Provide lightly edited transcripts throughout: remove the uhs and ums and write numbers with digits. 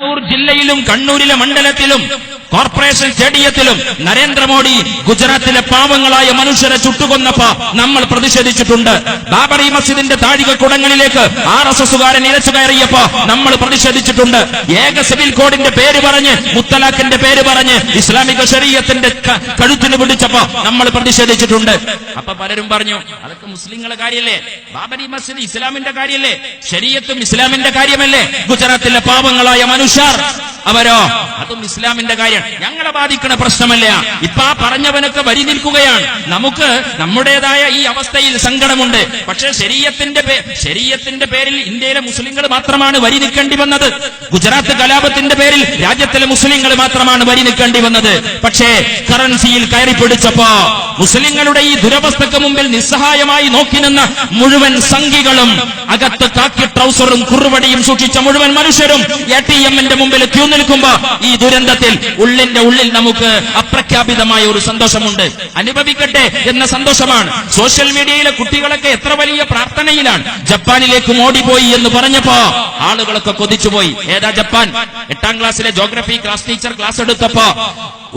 ജില്ലയിലും കണ്ണൂരിലെ മണ്ഡലത്തിലും കോർപ്പറേഷൻ സ്റ്റേഡിയത്തിലും നരേന്ദ്രമോദി ഗുജറാത്തിലെ പാവങ്ങളായ മനുഷ്യരെ ചുട്ടുകൊന്നപ്പോ നമ്മൾ പ്രതിഷേധിച്ചിട്ടുണ്ട്. ബാബറി മസ്ജിദിന്റെ താഴികക്കുടങ്ങളിലേക്ക് RSSകാരൻ ഇരച്ചു കയറിയപ്പോ നമ്മൾ പ്രതിഷേധിച്ചിട്ടുണ്ട്. ഏക സിവിൽ കോഡിന്റെ പേര് പറഞ്ഞ് മുത്തലാഖിന്റെ പേര് പറഞ്ഞ് ഇസ്ലാമിക ശരീഅത്തിന്റെ കഴുത്തിന് പിടിച്ചപ്പോ നമ്മൾ പ്രതിഷേധിച്ചിട്ടുണ്ട്. അപ്പൊ പലരും പറഞ്ഞു അതൊക്കെ മുസ്ലിങ്ങളുടെ കാര്യമല്ലേ, ബാബരി മസ്ജിദ് ഇസ്ലാമിന്റെ കാര്യമല്ലേ, ശരീഅത്തും ഇസ്ലാമിന്റെ കാര്യമല്ലേ, ഗുജറാത്തിലെ പാവങ്ങളായ മനുഷ്യർ അവരോ അതും ഇസ്ലാമിന്റെ കാര്യം, ഞങ്ങളെ ബാധിക്കുന്ന പ്രശ്നമല്ല. ഇപ്പൊ ആ പറഞ്ഞവനൊക്കെ വരി നിൽക്കുകയാണ്. നമുക്ക് നമ്മുടേതായ ഈ അവസ്ഥയിൽ സങ്കടമുണ്ട്. പക്ഷേ ശരീഅത്തിന്റെ പേരിൽ ഇന്ത്യയിലെ മുസ്ലിങ്ങൾ മാത്രമാണ് വരി നിൽക്കേണ്ടി വന്നത്. ഗുജറാത്ത് കലാപത്തിന്റെ പേരിൽ രാജ്യത്തിലെ മുസ്ലിങ്ങൾ മാത്രമാണ് വരി നിൽക്കേണ്ടി വന്നത്. പക്ഷേ കറൻസിയിൽ കയറിപ്പിടിച്ചപ്പോ മുസ്ലിങ്ങളുടെ ഈ ദുരവസ്ഥക്ക് മുമ്പിൽ നിസ്സഹായമായി നോക്കി നിന്ന മുഴുവൻ സംഘികളും, അകത്ത് കാക്കി ട്രൗസറും കുറുവടിയും സൂക്ഷിച്ച മുഴുവൻ മനുഷ്യരും ATMന്റെ മുമ്പിൽ ക്യൂ നിൽക്കുമ്പോ ഈ ദുരന്തത്തിൽ ഉള്ളിന്റെ ഉള്ളിൽ നമുക്ക് അപ്രഖ്യാപിതമായ ഒരു സന്തോഷമുണ്ട്. അനുഭവിക്കട്ടെ എന്ന സന്തോഷമാണ്. സോഷ്യൽ മീഡിയയിലെ കുട്ടികളൊക്കെ എത്ര വലിയ പ്രാർത്ഥനയിലാണ്. ജപ്പാനിലേക്ക് മോഡി പോയി എന്ന് പറഞ്ഞപ്പോ ആളുകളൊക്കെ കൊതിച്ചുപോയി. ഏതാ ജപ്പാൻ? 8ാം ക്ലാസ്സിലെ ജോഗ്രഫി ക്ലാസ് ടീച്ചർ ക്ലാസ് എടുത്തപ്പോ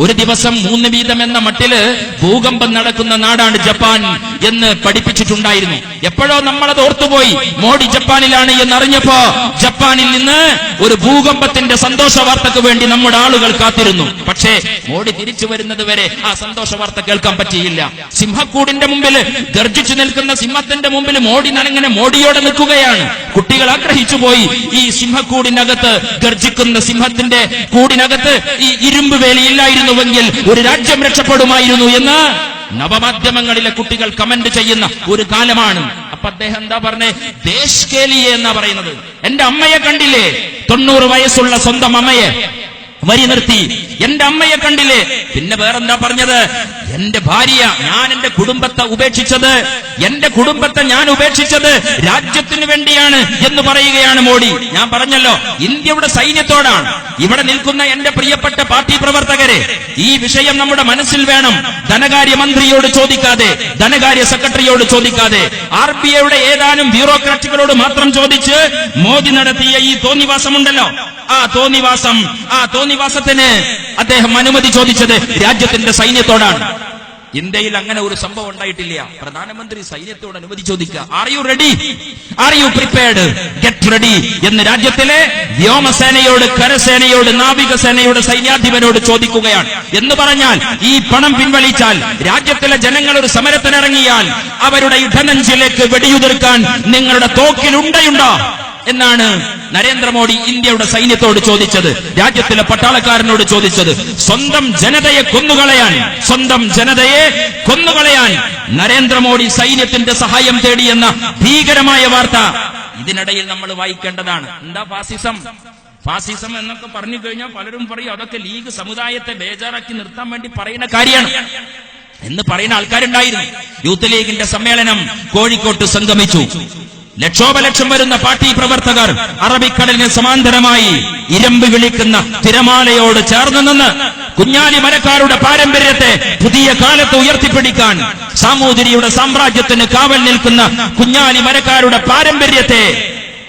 ഒരു ദിവസം 3 വീതം എന്ന മട്ടില് ഭൂകമ്പം നടക്കുന്ന നാടാണ് ജപ്പാൻ എന്ന് പഠിപ്പിച്ചിട്ടുണ്ടായിരുന്നു. എപ്പോഴോ നമ്മളത് ഓർത്തുപോയി. മോഡി ജപ്പാനിലാണ് എന്നറിഞ്ഞപ്പോ ജപ്പാനിൽ നിന്ന് ഒരു ഭൂകമ്പത്തിന്റെ സന്തോഷ വാർത്തക്ക് വേണ്ടി നമ്മുടെ ആളുകൾ കാത്തിരുന്നു. പക്ഷേ മോഡി തിരിച്ചു വരുന്നത് വരെ ആ സന്തോഷ വാർത്ത കേൾക്കാൻ പറ്റിയില്ല. സിംഹക്കൂടിന്റെ മുമ്പിൽ ഗർജിച്ചു നിൽക്കുന്ന സിംഹത്തിന്റെ മുമ്പിൽ മോഡി നനങ്ങനെ മോഡിയോടെ നിൽക്കുകയാണ്. കുട്ടികൾ ആഗ്രഹിച്ചുപോയി ഈ സിംഹക്കൂടിനകത്ത്, ഗർജിക്കുന്ന സിംഹത്തിന്റെ കൂടിനകത്ത് ഈ ഇരുമ്പ് വേലിയില്ലായിരുന്നുവെങ്കിൽ ഒരു രാജ്യം രക്ഷപ്പെടുമായിരുന്നു എന്ന് നവമാധ്യമങ്ങളിലെ കുട്ടികൾ കമന്റ് ചെയ്യുന്ന ഒരു കാലമാണ്. അപ്പൊ അദ്ദേഹം എന്താ പറഞ്ഞേ? ദേശ് കേ ലിയേ എന്നാ പറയുന്നത്. എന്റെ അമ്മയെ കണ്ടില്ലേ? 90 വയസ്സുള്ള സ്വന്തം അമ്മയെ വരി നിർത്തി. എന്റെ അമ്മയെ കണ്ടില്ലേ? പിന്നെ വേറെന്താ പറഞ്ഞത്? എന്റെ ഭാര്യ, ഞാൻ എന്റെ കുടുംബത്തെ ഉപേക്ഷിച്ചത്, എന്റെ കുടുംബത്തെ ഞാൻ ഉപേക്ഷിച്ചത് രാജ്യത്തിന് വേണ്ടിയാണ് എന്ന് പറയുകയാണ് മോഡി. ഞാൻ പറഞ്ഞല്ലോ, ഇന്ത്യയുടെ സൈന്യത്തോടാണ്. ഇവിടെ നിൽക്കുന്ന എന്റെ പ്രിയപ്പെട്ട പാർട്ടി പ്രവർത്തകരെ, ഈ വിഷയം നമ്മുടെ മനസ്സിൽ വേണം. ധനകാര്യമന്ത്രിയോട് ചോദിക്കാതെ, ധനകാര്യ സെക്രട്ടറിയോട് ചോദിക്കാതെ, RBIയുടെ ഏതാനും ബ്യൂറോക്രാറ്റുകളോട് മാത്രം ചോദിച്ച് മോദി നടത്തിയ ഈ തോന്നിവാസമുണ്ടല്ലോ, ആ തോന്നിവാസത്തിന് അദ്ദേഹം അനുമതി ചോദിച്ചത് രാജ്യത്തിന്റെ സൈന്യത്തോടാണ്. ഇന്ത്യയിൽ അങ്ങനെ ഒരു സംഭവം ഉണ്ടായിട്ടില്ല. പ്രധാനമന്ത്രി സൈന്യത്തോട് അനുമതി ചോദിക്കുക. Are you ready, are you prepared, get ready എന്ന് രാജ്യത്തിലെ വ്യോമസേനയോട്, കരസേനയോട്, നാവികസേനയോട്, സൈന്യാധിപനോട് ചോദിക്കുകയാണ്. എന്ന് പറഞ്ഞാൽ ഈ പണം പിൻവലിച്ചാൽ, രാജ്യത്തിലെ ജനങ്ങൾ ഒരു സമരത്തിനിറങ്ങിയാൽ അവരുടെ ഇടനെഞ്ചിലേക്ക് വെടിയുതിർക്കാൻ നിങ്ങളുടെ തോക്കിലുണ്ടയുണ്ടോ എന്നാണ് നരേന്ദ്രമോദി ഇന്ത്യയുടെ സൈന്യത്തോട് ചോദിച്ചത്, രാജ്യത്തിലെ പട്ടാളക്കാരനോട് ചോദിച്ചത്. സ്വന്തം ജനതയെ കൊന്നുകളയാൻ നരേന്ദ്രമോദി സൈന്യത്തിന്റെ സഹായം തേടിയെന്ന ഭീകരമായ വാർത്ത ഇതിനിടയിൽ നമ്മൾ വായിക്കേണ്ടതാണ്. എന്താ ഫാസിസം എന്നൊക്കെ പറഞ്ഞു കഴിഞ്ഞാൽ പലരും പറയും അതൊക്കെ ലീഗ് സമുദായത്തെ ബേജാറാക്കി നിർത്താൻ വേണ്ടി പറയുന്ന കാര്യമാണ് എന്ന് പറയുന്ന ആൾക്കാരുണ്ടായിരുന്നു. യൂത്ത് ലീഗിന്റെ സമ്മേളനം കോഴിക്കോട്ട് സംഗമിച്ചു. ലക്ഷോപലക്ഷം വരുന്ന പാർട്ടി പ്രവർത്തകർ അറബിക്കടലിന് സമാന്തരമായി ഇരമ്പ് വിളിക്കുന്ന തിരമാലയോട് ചേർന്ന് നിന്ന് കുഞ്ഞാലി മരക്കാരുടെ പാരമ്പര്യത്തെ പുതിയ കാലത്ത് ഉയർത്തിപ്പിടിക്കാൻ, സാമൂതിരിയുടെ സാമ്രാജ്യത്തിന് കാവൽ നിൽക്കുന്ന കുഞ്ഞാലി മരക്കാരുടെ പാരമ്പര്യത്തെ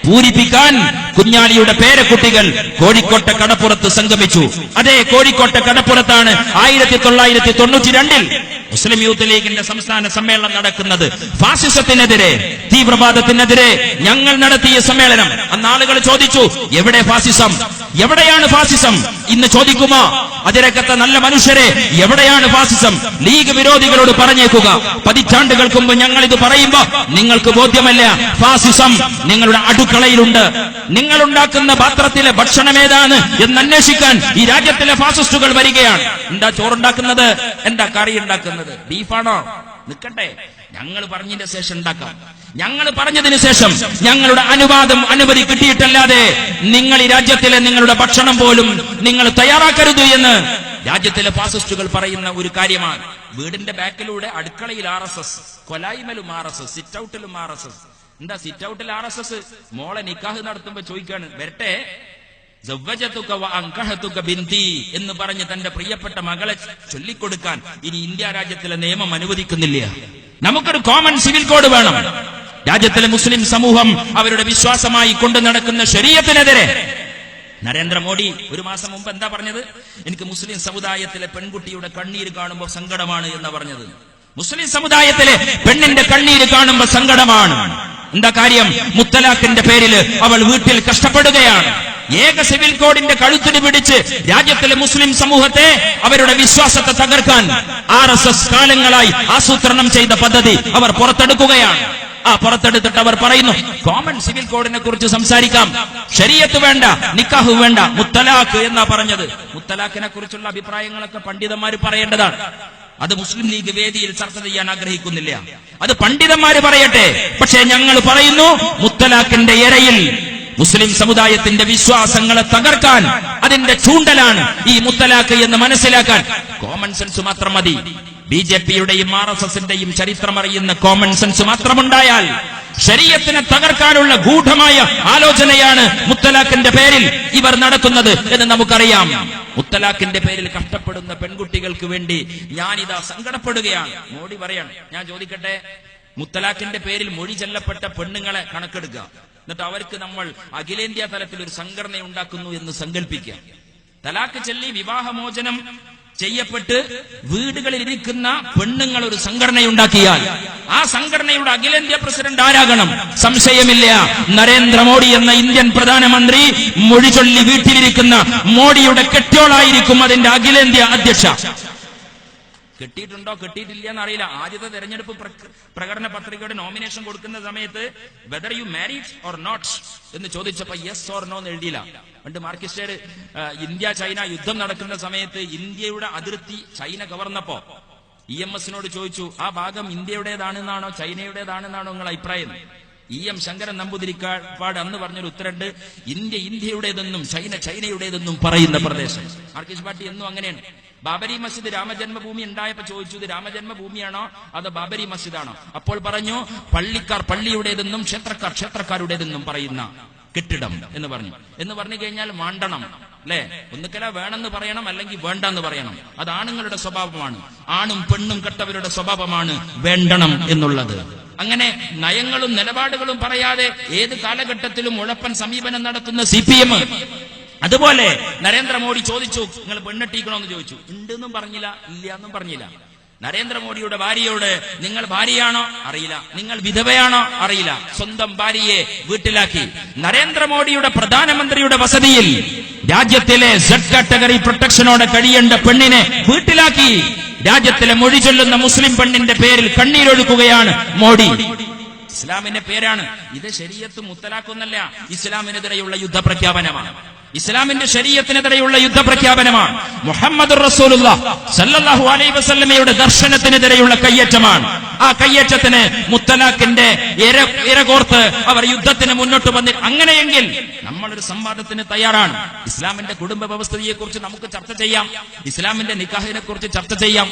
പൂരിപ്പിക്കാൻ കുഞ്ഞാലിയുടെ പേരക്കുട്ടികൾ കോഴിക്കോട്ടെ കടപ്പുറത്ത് സംഗമിച്ചു. അതേ കോഴിക്കോട്ടെ കടപ്പുറത്താണ് 1992 മുസ്ലിം യൂത്ത് ലീഗിന്റെ സംസ്ഥാന സമ്മേളനം നടക്കുന്നത്. ഫാസിസത്തിനെതിരെ, തീവ്രവാദത്തിനെതിരെ ഞങ്ങൾ നടത്തിയ സമ്മേളനം. അന്ന് ആളുകൾ ചോദിച്ചു, എവിടെ ഫാസിസം, എവിടെയാണ് ഫാസിസം? ഇന്ന് ചോദിക്കുമോ അതിരക്കത്തെ നല്ല മനുഷ്യരെ, എവിടെയാണ് ഫാസിസം? ലീഗ് വിരോധികളോട് പറഞ്ഞേക്കുക, പതിറ്റാണ്ടുകൾക്ക് മുമ്പ് ഞങ്ങൾ ഇത് പറയുമ്പോ നിങ്ങൾക്ക് ബോധ്യമല്ല, ഫാസിസം നിങ്ങളുടെ അടുക്കളയിലുണ്ട്. നിങ്ങൾ ഉണ്ടാക്കുന്ന പാത്രത്തിലെ ഭക്ഷണം ഏതാണ് എന്ന് അന്വേഷിക്കാൻ ഈ രാജ്യത്തിലെ ഫാസിസ്റ്റുകൾ വരികയാണ്. എന്താ ചോറുണ്ടാക്കുന്നത്, എന്താ കറി ഉണ്ടാക്കുന്നത്, ബീഫാണോ? നിൽക്കട്ടെ, ഞങ്ങൾ പറഞ്ഞതിന് ശേഷം ഉണ്ടാക്കാം. ഞങ്ങൾ പറഞ്ഞതിന് ശേഷം ഞങ്ങളുടെ അനുമതി കിട്ടിയിട്ടല്ലാതെ നിങ്ങൾ ഈ രാജ്യത്തിലെ നിങ്ങളുടെ ഭക്ഷണം പോലും നിങ്ങൾ തയ്യാറാക്കരുത് എന്ന് രാജ്യത്തിലെ ഫാസിസ്റ്റുകൾ പറയുന്ന ഒരു കാര്യമാണ്. വീടിന്റെ ബാക്കിലൂടെ അടുക്കളയിൽ RSS, കൊലായ്മലും RSS, സിറ്റ് ഔട്ടിലും RSS. എന്താ സിറ്റ് ഔട്ടിൽ RSS? മോളെ നിക്കാഹ് നടത്തുമ്പോ ചോദിക്കാണ്, വരട്ടെ എന്ന് പറഞ്ഞ് തന്റെ പ്രിയപ്പെട്ട മകളെ ചൊല്ലിക്കൊടുക്കാൻ ഇനി ഇന്ത്യ രാജ്യത്തിലെ നിയമം അനുവദിക്കുന്നില്ല. നമുക്കൊരു കോമൺ സിവിൽ കോഡ് വേണം. രാജ്യത്തിലെ മുസ്ലിം സമൂഹം അവരുടെ വിശ്വാസമായി കൊണ്ടു നടക്കുന്ന ശരീഅത്തിനെതിരെ നരേന്ദ്രമോദി ഒരു മാസം മുമ്പ് എന്താ പറഞ്ഞത്? എനിക്ക് മുസ്ലിം സമുദായത്തിലെ പെൺകുട്ടിയുടെ കണ്ണീര് കാണുമ്പോൾ സങ്കടമാണ് എന്നാ പറഞ്ഞത്. മുസ്ലിം സമുദായത്തിലെ പെണ്ണിന്റെ കണ്ണീര് കാണുമ്പോൾ സങ്കടമാണ്. എന്താ കാര്യം? മുത്തലാഖിന്റെ പേരിൽ അവൾ വീട്ടിൽ കഷ്ടപ്പെടുകയാണ്. ഏക സിവിൽ കോഡിന്റെ കഴുത്തിന് പിടിച്ച് രാജ്യത്തിലെ മുസ്ലിം സമൂഹത്തെ, അവരുടെ വിശ്വാസത്തെ തകർക്കാൻ RSS കാലങ്ങളായി ആസൂത്രണം ചെയ്ത പദ്ധതി അവർ പുറത്തെടുക്കുകയാണ്. പുറത്തെടുത്തിട്ട് അവർ പറയുന്നു, കോമൺ സിവിൽ കോഡിനെ കുറിച്ച് സംസാരിക്കാം, ശരീഅത്ത് വേണ്ട, നിക്കാഹ് വേണ്ട, മുത്തലാഖ് എന്നാ പറഞ്ഞത്. മുത്തലാഖിനെ കുറിച്ചുള്ള അഭിപ്രായങ്ങളൊക്കെ പണ്ഡിതന്മാർ പറയേണ്ടതാണ്. അത് മുസ്ലിം ലീഗ് വേദിയിൽ ചർച്ച ചെയ്യാൻ ആഗ്രഹിക്കുന്നില്ല. അത് പണ്ഡിതന്മാര് പറയട്ടെ. പക്ഷേ ഞങ്ങൾ പറയുന്നു, മുത്തലാഖിന്റെ ഇരയിൽ മുസ്ലിം സമുദായത്തിന്റെ വിശ്വാസങ്ങളെ തകർക്കാൻ അതിന്റെ ചൂണ്ടലാണ് ഈ മുത്തലാഖ് എന്ന് മനസ്സിലാക്കാൻ കോമൺ സെൻസ് മാത്രം മതി. BJPയുടെയും RSSന്റെയും ചരിത്രമറിയുന്ന കോമൺ സെൻസ് മാത്രമുണ്ടായാൽ ശരീഅത്തിനെ തകർക്കാനുള്ള ഗൂഢമായ ആലോചനയാണ് മുത്തലാഖിന്റെ പേരിൽ ഇവർ നടത്തുന്നത് എന്ന് നമുക്കറിയാം. മുത്തലാഖിന്റെ പേരിൽ കഷ്ടപ്പെടുന്ന പെൺകുട്ടികൾക്ക് വേണ്ടി ഞാനിതാ സങ്കടപ്പെടുകയാണ്. മോഡി പറയാണ്, ഞാൻ ചോദിക്കട്ടെ, മുത്തലാഖിന്റെ പേരിൽ മൊഴി ചെല്ലപ്പെട്ട പെണ്ണുങ്ങളെ കണക്കെടുക്കുക, എന്നിട്ട് അവർക്ക് നമ്മൾ അഖിലേന്ത്യാ തലത്തിൽ ഒരു സംഘടന ഉണ്ടാക്കുന്നു എന്ന് സങ്കല്പിക്കുക. തലാഖ് ചൊല്ലി വിവാഹമോചനം ചെയ്യപ്പെട്ട് വീടുകളിൽ ഇരിക്കുന്ന പെണ്ണുങ്ങൾ ഒരു സംഘടനയുണ്ടാക്കിയാൽ ആ സംഘടനയുടെ അഖിലേന്ത്യാ പ്രസിഡന്റ് ആരാകണം? സംശയമില്ല, നരേന്ദ്രമോദി എന്ന ഇന്ത്യൻ പ്രധാനമന്ത്രി മൊഴി ചൊല്ലി വീട്ടിലിരിക്കുന്ന മോഡിയുടെ കെട്ടിയോളായിരിക്കും അതിന്റെ അഖിലേന്ത്യാ അധ്യക്ഷ. കിട്ടിയിട്ടുണ്ടോ കിട്ടിയിട്ടില്ല എന്നറിയില്ല. ആദ്യത്തെ തെരഞ്ഞെടുപ്പ് പ്രകടന പത്രികയുടെ നോമിനേഷൻ കൊടുക്കുന്ന സമയത്ത് whether you married or not എന്ന് ചോദിച്ചപ്പോ യെസ് ഓർ നോ എന്ന് എഴുതിയില്ല. പണ്ട് മാർക്സിസ്റ്റ് ഇന്ത്യ ചൈന യുദ്ധം നടക്കുന്ന സമയത്ത് ഇന്ത്യയുടെ അതിർത്തി ചൈന കവർന്നപ്പോ EMSനോട് ചോദിച്ചു, ആ ഭാഗം ഇന്ത്യയുടേതാണെന്നാണോ ചൈനയുടേതാണെന്നാണോ നിങ്ങളുടെ അഭിപ്രായം? EM ശങ്കരൻ നമ്പൂതിരിപ്പാട് അന്ന് പറഞ്ഞൊരു ഉത്തരണ്ട്, ഇന്ത്യ ഇന്ത്യയുടേതെന്നും ചൈന ചൈനയുടേതെന്നും പറയുന്ന പ്രദേശം. മാർക്സിസ്റ്റ് പാർട്ടി എന്നും അങ്ങനെയാണ്. ബാബരി മസ്ജിദ് രാമജന്മഭൂമി ഉണ്ടായപ്പോ ചോദിച്ചു, ഇത് രാമജന്മഭൂമിയാണോ അതോ ബാബരി മസ്ജിദാണോ? അപ്പോൾ പറഞ്ഞു, പള്ളിക്കാർ പള്ളിയുടേതെന്നും ക്ഷേത്രക്കാർ ക്ഷേത്രക്കാരുടേതെന്നും പറയുന്ന കെട്ടിടം എന്ന് പറഞ്ഞു കഴിഞ്ഞാൽ മാണ്ടണം അല്ലെ? ഒന്നുകിൽ വേണമെന്ന് പറയണം, അല്ലെങ്കിൽ വേണ്ടെന്ന് പറയണം. അത് ആണുങ്ങളുടെ സ്വഭാവമാണ്. ആണും പെണ്ണും കെട്ടവരുടെ സ്വഭാവമാണ് വേണ്ടണം എന്നുള്ളത്. അങ്ങനെ നയങ്ങളും നിലപാടുകളും പറയാതെ ഏത് കാലഘട്ടത്തിലും ഉഴപ്പൻ സമീപനം നടത്തുന്ന CPM. അതുപോലെ നരേന്ദ്രമോദി ചോദിച്ചു, നിങ്ങൾ പെണ്ണെട്ടിക്കണമെന്ന് ചോദിച്ചു, ഉണ്ടെന്നും പറഞ്ഞില്ല, ഇല്ല എന്നും പറഞ്ഞില്ല. നരേന്ദ്രമോദിയുടെ ഭാര്യയോട്, നിങ്ങൾ ഭാര്യയാണോ? അറിയില്ല. നിങ്ങൾ വിധവയാണോ? അറിയില്ല. സ്വന്തം ഭാര്യയെ വീട്ടിലാക്കി. നരേന്ദ്രമോദിയുടെ പ്രധാനമന്ത്രിയുടെ വസതിയിൽ രാജ്യത്തിലെ Z കാറ്റഗറി പ്രൊട്ടക്ഷനോടെ കഴിയേണ്ട പെണ്ണിനെ വീട്ടിലാക്കി. രാജ്യത്തിലെ മൊഴി ചൊല്ലുന്ന മുസ്ലിം പെണ്ണിന്റെ പേരിൽ കണ്ണീരൊഴുക്കുകയാണ് മോഡി. ഇസ്ലാമിന്റെ പേരാണ് ഇത്. ശരീഅത്ത് മുത്തലാഖൊന്നല്ല, ഇസ്ലാമിനെതിരെയുള്ള യുദ്ധപ്രഖ്യാപനമാണ്. ഇസ്ലാമിന്റെ ശരീഅത്തിനെതിരെയുള്ള യുദ്ധപ്രഖ്യാപനമാണ്. മുഹമ്മദ് റസൂലുള്ളാഹി സല്ലല്ലാഹു അലൈഹി വസല്ലമയുടെ ദർശനത്തിനെതിരെയുള്ള കയ്യേറ്റമാണ്. ആ കയ്യേറ്റത്തിന് മുത്തലാഖിന്റെ ഇരകോർത്ത് അവർ യുദ്ധത്തിന് മുന്നോട്ട് വന്ന്. അങ്ങനെയെങ്കിൽ നമ്മളൊരു സംവാദത്തിന് തയ്യാറാണ്. ഇസ്ലാമിന്റെ കുടുംബ വ്യവസ്ഥയെ കുറിച്ച് നമുക്ക് ചർച്ച ചെയ്യാം. ഇസ്ലാമിന്റെ നിക്കാഹിനെ കുറിച്ച് ചർച്ച ചെയ്യാം.